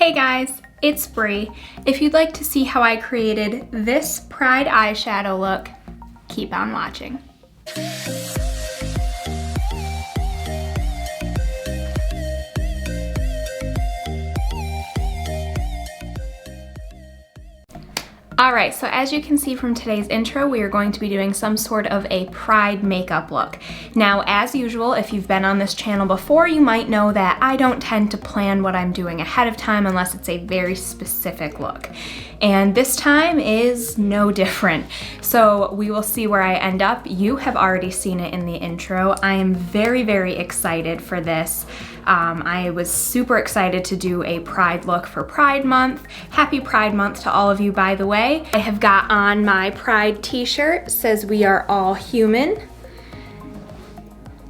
Hey guys, it's Bree. If you'd like to see how I created this Pride eyeshadow look, keep on watching. Alright, so as you can see from today's intro, we are going to be doing some sort of a Pride makeup look. Now, as usual, if you've been on this channel before, you might know that I don't tend to plan what I'm doing ahead of time unless it's a very specific look. And this time is no different. So we will see where I end up. You have already seen it in the intro. I am very, very excited for this. I was super excited to do a Pride look for Pride Month. Happy Pride Month to all of you, by the way. I have got on my Pride t-shirt. It says we are all human.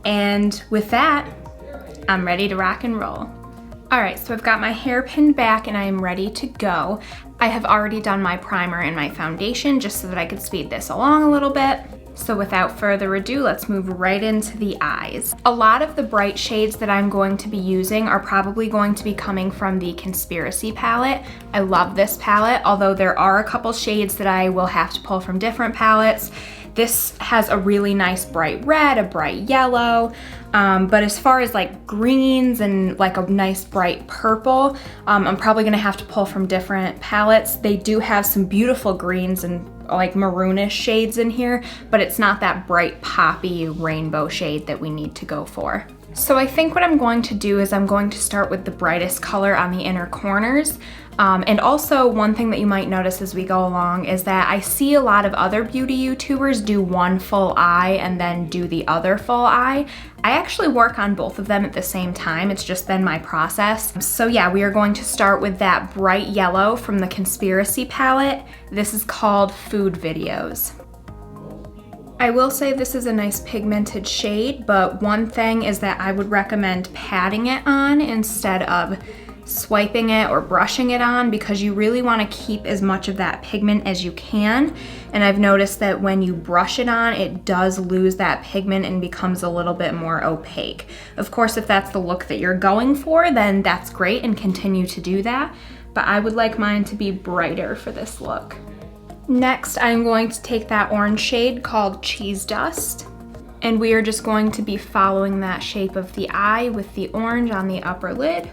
And with that, I'm ready to rock and roll. Alright, so I've got my hair pinned back and I am ready to go. I have already done my primer and my foundation just so that I could speed this along a little bit. So without further ado, let's move right into the eyes. A lot of the bright shades that I'm going to be using are probably going to be coming from the Conspiracy palette. I love this palette, although there are a couple shades that I will have to pull from different palettes. This has a really nice bright red, a bright yellow, but as far as like greens and like a nice bright purple, I'm probably gonna have to pull from different palettes. They do have some beautiful greens and like maroonish shades in here, but it's not that bright poppy rainbow shade that we need to go for. So I think what I'm going to do is I'm going to start with the brightest color on the inner corners. And also one thing that you might notice as we go along is that I see a lot of other beauty YouTubers do one full eye and then do the other full eye. I actually work on both of them at the same time. It's just been my process. So yeah, we are going to start with that bright yellow from the Conspiracy palette. This is called Food Videos. I will say this is a nice pigmented shade, but one thing is that I would recommend patting it on instead of swiping it or brushing it on, because you really want to keep as much of that pigment as you can. And I've noticed that when you brush it on, it does lose that pigment and becomes a little bit more opaque. Of course, if that's the look that you're going for, then that's great and continue to do that. But I would like mine to be brighter for this look. Next, I'm going to take that orange shade called Cheese Dust, and we are just going to be following that shape of the eye with the orange on the upper lid.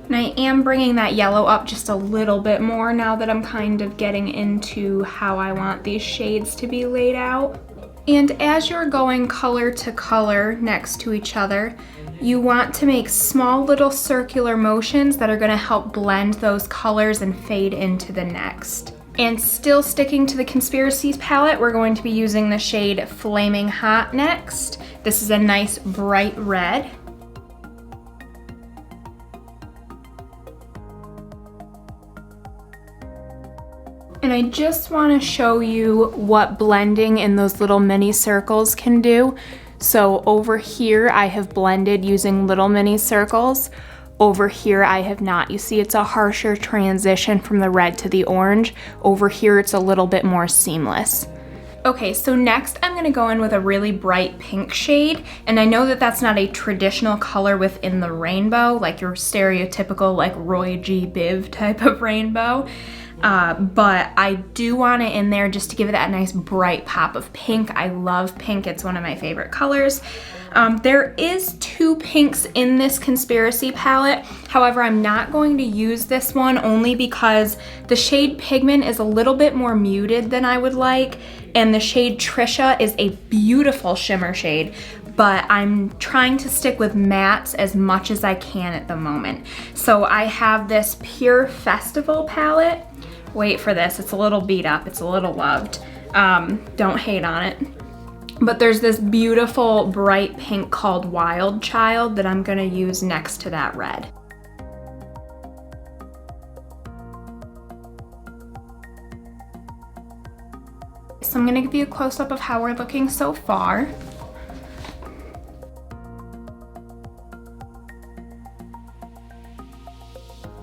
And I am bringing that yellow up just a little bit more now that I'm kind of getting into how I want these shades to be laid out. And as you're going color to color next to each other, you want to make small little circular motions that are going to help blend those colors and fade into the next. And still sticking to the Conspiracy palette, we're going to be using the shade Flaming Hot next. This is a nice bright red. And I just want to show you what blending in those little mini circles can do. So over here I have blended using little mini circles. Over here I have not. You see it's a harsher transition from the red to the orange. Over here it's a little bit more seamless. Okay, so next I'm gonna go in with a really bright pink shade, and I know that that's not a traditional color within the rainbow, like your stereotypical like Roy G. Biv type of rainbow. But I do want it in there just to give it that nice bright pop of pink. I love pink, it's one of my favorite colors. There is two pinks in this Conspiracy palette. However, I'm not going to use this one only because the shade Pigment is a little bit more muted than I would like, and the shade Trisha is a beautiful shimmer shade, but I'm trying to stick with mattes as much as I can at the moment. So I have this Pure Festival palette. Wait for this, it's a little beat up, it's a little loved. Don't hate on it. But there's this beautiful bright pink called Wild Child that I'm gonna use next to that red. So I'm gonna give you a close-up of how we're looking so far.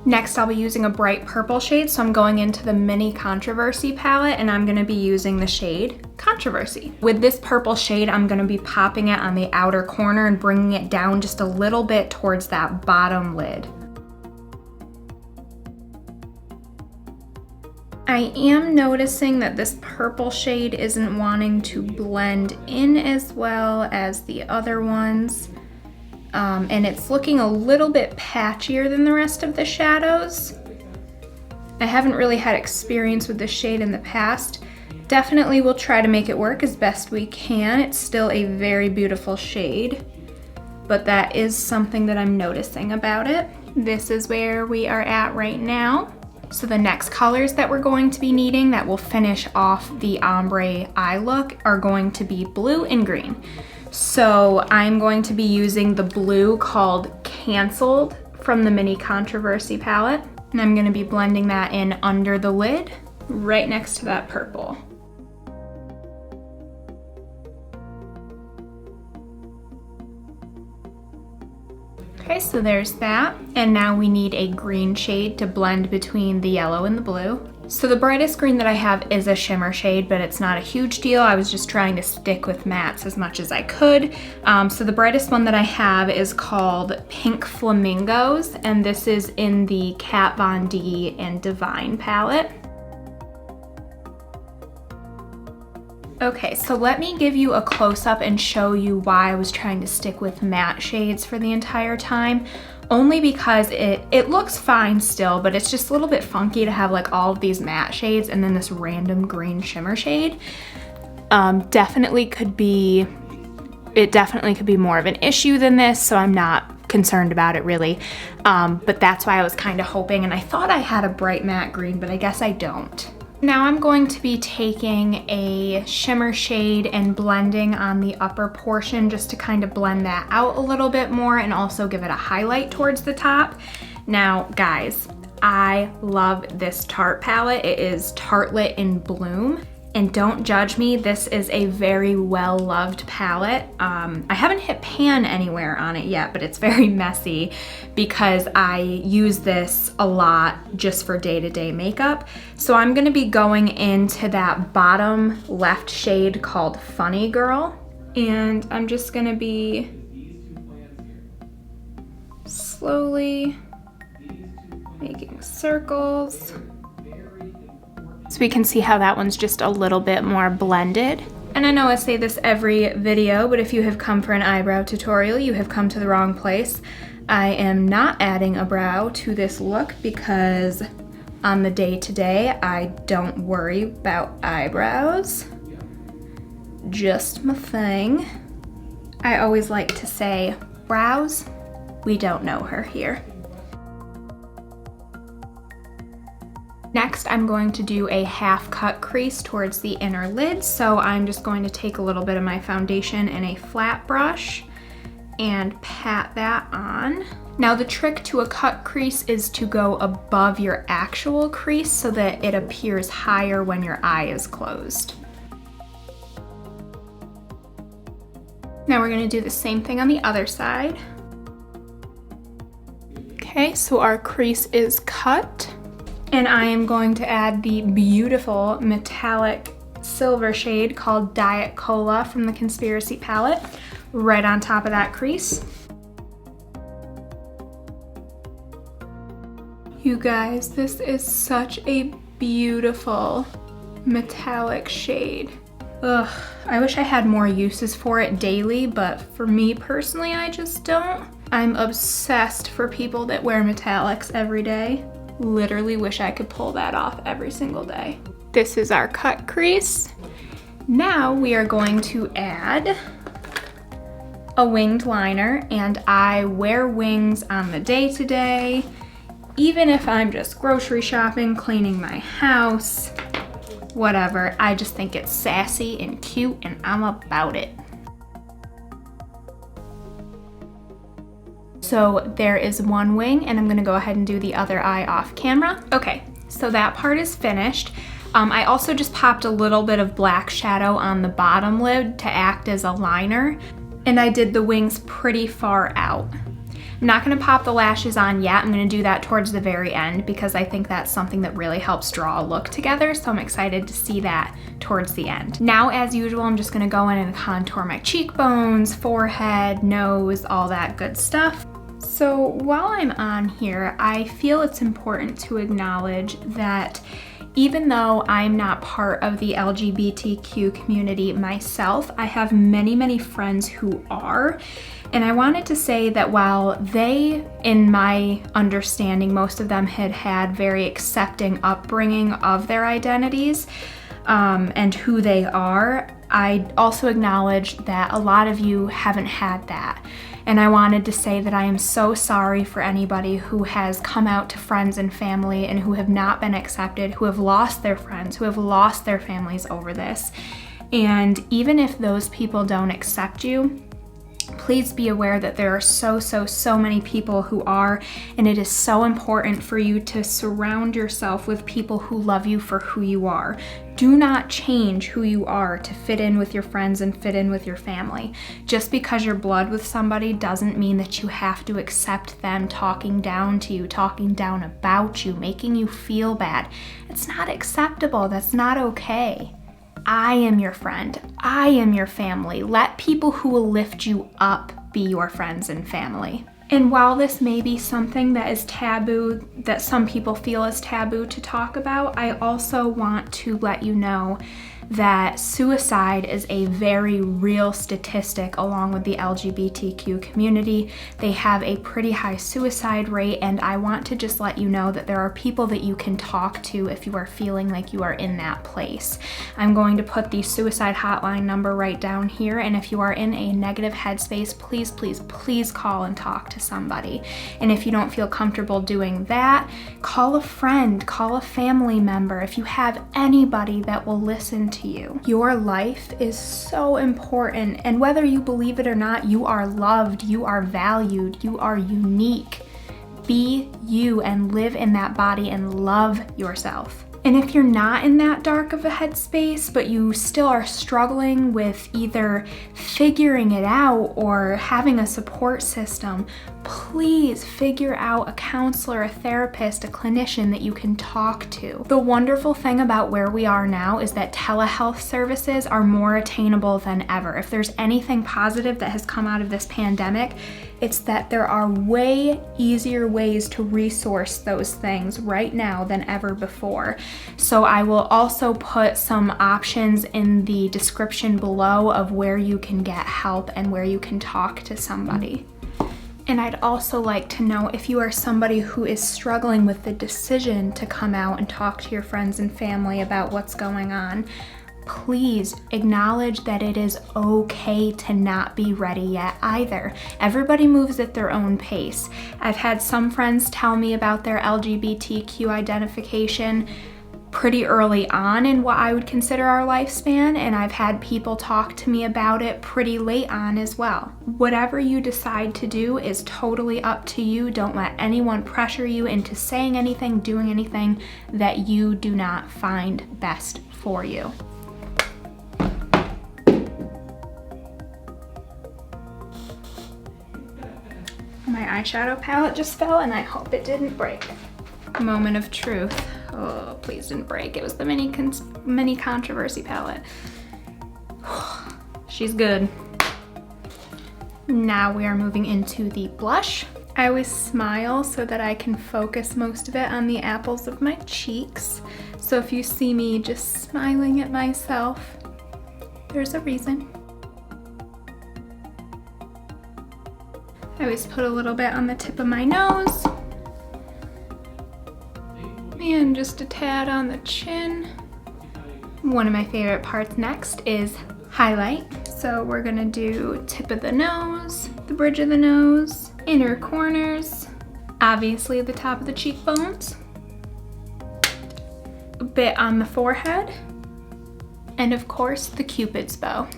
Next, I'll be using a bright purple shade, so I'm going into the Mini Controversy palette, and I'm gonna be using the shade Controversy. Controversy. With this purple shade, I'm gonna be popping it on the outer corner and bringing it down just a little bit towards that bottom lid. I am noticing that this purple shade isn't wanting to blend in as well as the other ones. And it's looking a little bit patchier than the rest of the shadows. I haven't really had experience with this shade in the past. Definitely will try to make it work as best we can. It's still a very beautiful shade, but that is something that I'm noticing about it. This is where we are at right now. So the next colors that we're going to be needing that will finish off the ombre eye look are going to be blue and green. So I'm going to be using the blue called Canceled from the Mini Controversy palette. And I'm gonna be blending that in under the lid, right next to that purple. Okay, so there's that. And now we need a green shade to blend between the yellow and the blue. So the brightest green that I have is a shimmer shade, but it's not a huge deal. I was just trying to stick with mattes as much as I could. So the brightest one that I have is called Pink Flamingos, and this is in the Kat Von D and Divine palette. Okay, so let me give you a close-up and show you why I was trying to stick with matte shades for the entire time. Only because it looks fine still, but it's just a little bit funky to have like all of these matte shades and then this random green shimmer shade. It definitely could be more of an issue than this, so I'm not concerned about it really. But that's why I was kind of hoping, and I thought I had a bright matte green, but I guess I don't. Now I'm going to be taking a shimmer shade and blending on the upper portion just to kind of blend that out a little bit more and also give it a highlight towards the top. Now guys, I love this Tarte palette. It is Tartelette in Bloom. And don't judge me, this is a very well-loved palette. I haven't hit pan anywhere on it yet, but it's very messy because I use this a lot just for day-to-day makeup. So I'm gonna be going into that bottom left shade called Funny Girl, and I'm just gonna be slowly making circles. So we can see how that one's just a little bit more blended. And I know I say this every video, but if you have come for an eyebrow tutorial, you have come to the wrong place. I am not adding a brow to this look because on the day-to-day, I don't worry about eyebrows. Just my thing. I always like to say, brows, we don't know her here. Next, I'm going to do a half cut crease towards the inner lid. So I'm just going to take a little bit of my foundation in a flat brush and pat that on. Now the trick to a cut crease is to go above your actual crease so that it appears higher when your eye is closed. Now we're gonna do the same thing on the other side. Okay, so our crease is cut. And I am going to add the beautiful metallic silver shade called Diet Cola from the Conspiracy palette right on top of that crease. You guys, this is such a beautiful metallic shade. Ugh, I wish I had more uses for it daily, but for me personally, I just don't. I'm obsessed for people that wear metallics every day. Literally wish I could pull that off every single day. This is our cut crease. Now we are going to add a winged liner, and I wear wings on the day-to-day, even if I'm just grocery shopping, cleaning my house, whatever. I just think it's sassy and cute and I'm about it. So there is one wing, and I'm gonna go ahead and do the other eye off camera. Okay, so that part is finished. I also just popped a little bit of black shadow on the bottom lid to act as a liner, and I did the wings pretty far out. I'm not gonna pop the lashes on yet. I'm gonna do that towards the very end because I think that's something that really helps draw a look together. So I'm excited to see that towards the end. Now, as usual, I'm just gonna go in and contour my cheekbones, forehead, nose, all that good stuff. So while I'm on here, I feel it's important to acknowledge that even though I'm not part of the LGBTQ community myself, I have many, many friends who are. And I wanted to say that while they, in my understanding, most of them had very accepting upbringing of their identities and who they are, I also acknowledge that a lot of you haven't had that. And I wanted to say that I am so sorry for anybody who has come out to friends and family and who have not been accepted, who have lost their friends, who have lost their families over this. And even if those people don't accept you, please be aware that there are so many people who are, and it is so important for you to surround yourself with people who love you for who you are. Do not change who you are to fit in with your friends and fit in with your family. Just because you're blood with somebody doesn't mean that you have to accept them talking down to you, talking down about you, making you feel bad. It's not acceptable. That's not okay. I am your friend. I am your family. Let people who will lift you up be your friends and family. And while this may be something that is taboo, that some people feel is taboo to talk about, I also want to let you know that suicide is a very real statistic along with the LGBTQ community. They have a pretty high suicide rate, and I want to just let you know that there are people that you can talk to if you are feeling like you are in that place. I'm going to put the suicide hotline number right down here, and if you are in a negative headspace, please call and talk to somebody. And if you don't feel comfortable doing that, call a friend, call a family member. If you have anybody that will listen to you. Your life is so important, and whether you believe it or not, you are loved, you are valued, you are unique. Be you and live in that body and love yourself. And if you're not in that dark of a headspace, but you still are struggling with either figuring it out or having a support system, please figure out a counselor, a therapist, a clinician that you can talk to. The wonderful thing about where we are now is that telehealth services are more attainable than ever. If there's anything positive that has come out of this pandemic, it's that there are way easier ways to resource those things right now than ever before. So I will also put some options in the description below of where you can get help and where you can talk to somebody. And I'd also like to know if you are somebody who is struggling with the decision to come out and talk to your friends and family about what's going on, please acknowledge that it is okay to not be ready yet either. Everybody moves at their own pace. I've had some friends tell me about their LGBTQ identification pretty early on in what I would consider our lifespan, and I've had people talk to me about it pretty late on as well. Whatever you decide to do is totally up to you. Don't let anyone pressure you into saying anything, doing anything that you do not find best for you. My eyeshadow palette just fell, and I hope it didn't break. Moment of truth. Oh, please didn't break. It was the mini controversy palette. She's good. Now we are moving into the blush. I always smile so that I can focus most of it on the apples of my cheeks. So if you see me just smiling at myself, there's a reason. I always put a little bit on the tip of my nose. And just a tad on the chin. One of my favorite parts next is highlight. So we're gonna do tip of the nose, the bridge of the nose, inner corners, obviously the top of the cheekbones, a bit on the forehead, and of course the Cupid's bow.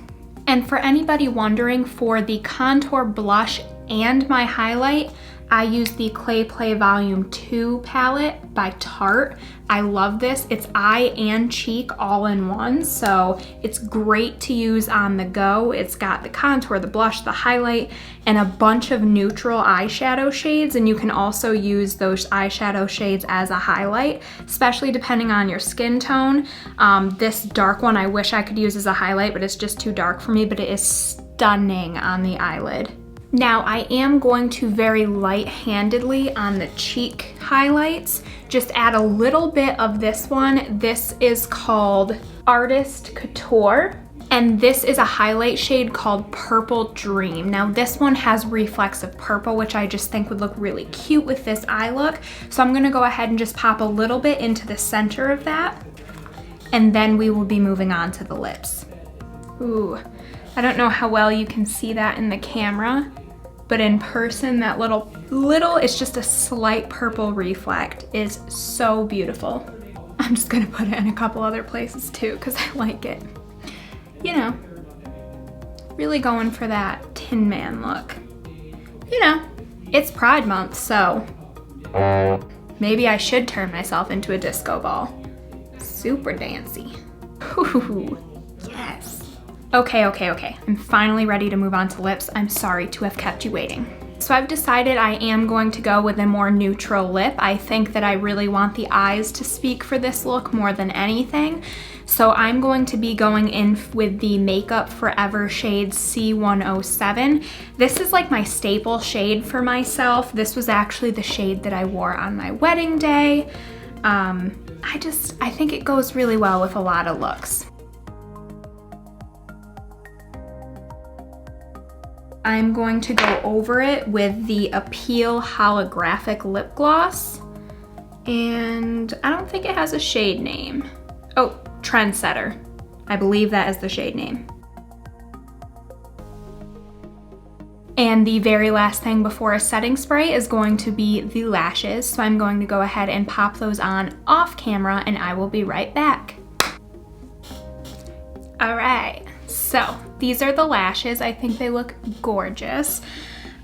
And for anybody wondering, for the contour blush and my highlight, I use the Clay Play Volume 2 palette by Tarte. I love this. It's eye and cheek all in one, so it's great to use on the go. It's got the contour, the blush, the highlight, and a bunch of neutral eyeshadow shades, and you can also use those eyeshadow shades as a highlight, especially depending on your skin tone. This dark one I wish I could use as a highlight, but it's just too dark for me, but it is stunning on the eyelid. Now I am going to very light-handedly on the cheek highlights, just add a little bit of this one. This is called Artist Couture, and this is a highlight shade called Purple Dream. Now this one has reflexive purple, which I just think would look really cute with this eye look. So I'm gonna go ahead and just pop a little bit into the center of that, and then we will be moving on to the lips. Ooh, I don't know how well you can see that in the camera, but in person, that little, it's just a slight purple reflect is so beautiful. I'm just gonna put it in a couple other places too, because I like it. You know, really going for that Tin Man look. You know, it's Pride Month, so maybe I should turn myself into a disco ball. Super dancey. Ooh, yes. Okay. I'm finally ready to move on to lips. I'm sorry to have kept you waiting. So I've decided I am going to go with a more neutral lip. I think that I really want the eyes to speak for this look more than anything. So I'm going to be going in with the Makeup Forever shade C107. This is like my staple shade for myself. This was actually the shade that I wore on my wedding day. I think it goes really well with a lot of looks. I'm going to go over it with the Appeal Holographic Lip Gloss. And I don't think it has a shade name. Oh, Trendsetter. I believe that is the shade name. And the very last thing before a setting spray is going to be the lashes. So I'm going to go ahead and pop those on off camera, and I will be right back. All right, so these are the lashes. I think they look gorgeous.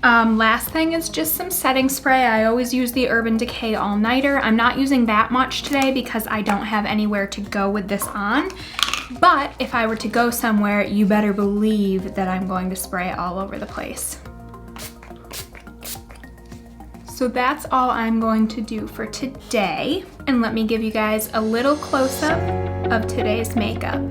Last thing is just some setting spray. I always use the Urban Decay All Nighter. I'm not using that much today because I don't have anywhere to go with this on. But if I were to go somewhere, you better believe that I'm going to spray it all over the place. So that's all I'm going to do for today. And let me give you guys a little close-up of today's makeup.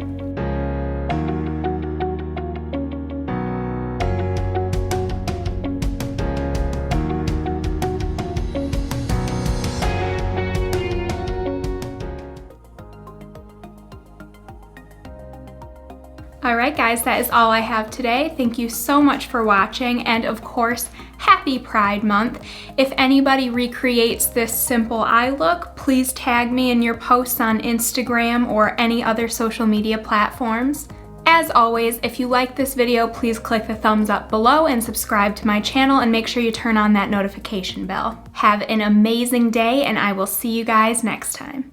Alright guys, that is all I have today. Thank you so much for watching, and of course, happy Pride Month. If anybody recreates this simple eye look, please tag me in your posts on Instagram or any other social media platforms. As always, if you like this video, please click the thumbs up below and subscribe to my channel, and make sure you turn on that notification bell. Have an amazing day, and I will see you guys next time.